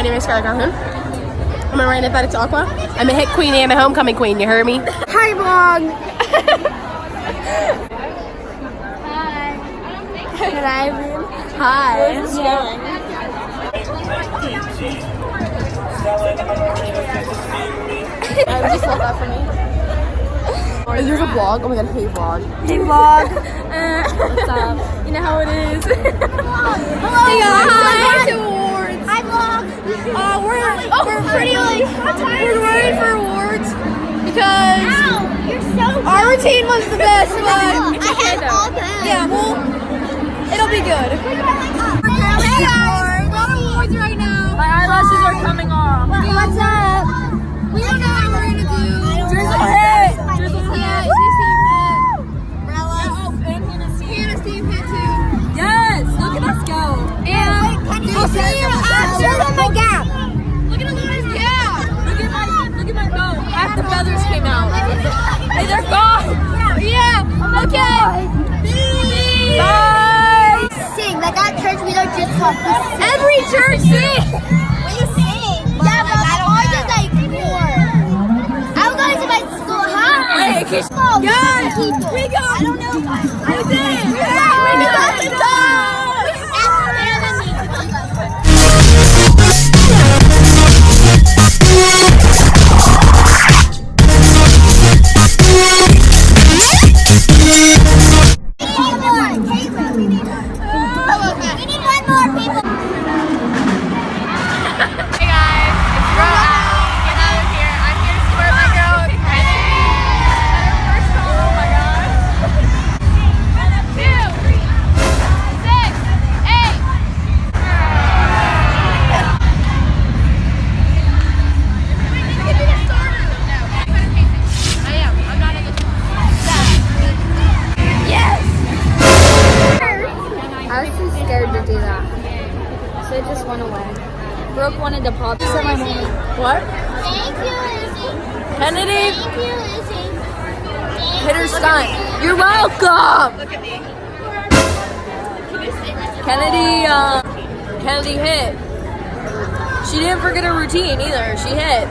name is Skylar Calhoun. I'm a Ryan Athletics Aqua. I'm a hit queen and a homecoming queen, you heard me? Hi, vlog! Hi. Good evening. Hi. Just love that for me. Is yours a vlog? Oh my god, hey vlog. Hey vlog. What's up? You know how it is. Hello. Hey guys, hi. Awards. Hi, vlog. We're pretty like we're worried for awards because You're so our routine was the best one. I had all that. Yeah, well, it'll be good. Hey guys, we're on awards right now. My eyelashes are coming off. What's up? We don't know what we're gonna do. Drizzle hit! Drizzle's hit. Hannah's team hit too. Yes! Look at us go! And I'll see you after my gap. look at Alana's gap. Look at my bow. Half the feathers came out. Hey, they're gone! Yeah. Okay. Bye! Sing, like at church we don't just talk. Every church sing. We sing. Yeah, but ours is like 4. I'm going to my school. Hi. Guys, we got. I don't know. We did. We got the dog. We need one more people. Hey guys, it's Girl Out. Get out of here. I'm here to support my girl, Kenedie. Her first goal. Oh my god. 2, 3, 6, 8. I am. I'm not in the. Yes. I was too scared to do that. So it just went away. Brooke wanted to pop. What? Thank you, Lizzie. Kenedie, Thank you, Lizzie. hit her stunt. You're welcome! Look at me. Kenedie hit. She didn't forget her routine either. She hit.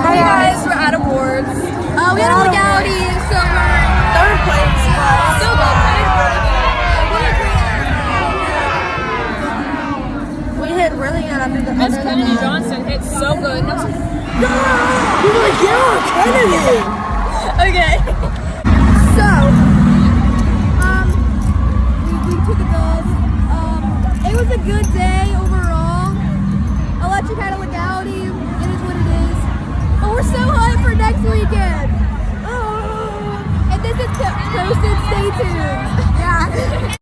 Hey guys, we're at awards. We had a legality, so we're 3rd place, but still good. We hit really good under the. Miss Kenedie Johnson hit so good. No, People are like, yeah, Kenedie. Okay. So, we took a dub. It was a good day overall. Electric had a legality. It is what it is. But we're so hyped for next weekend. And this is posted. Stay tuned. Yeah.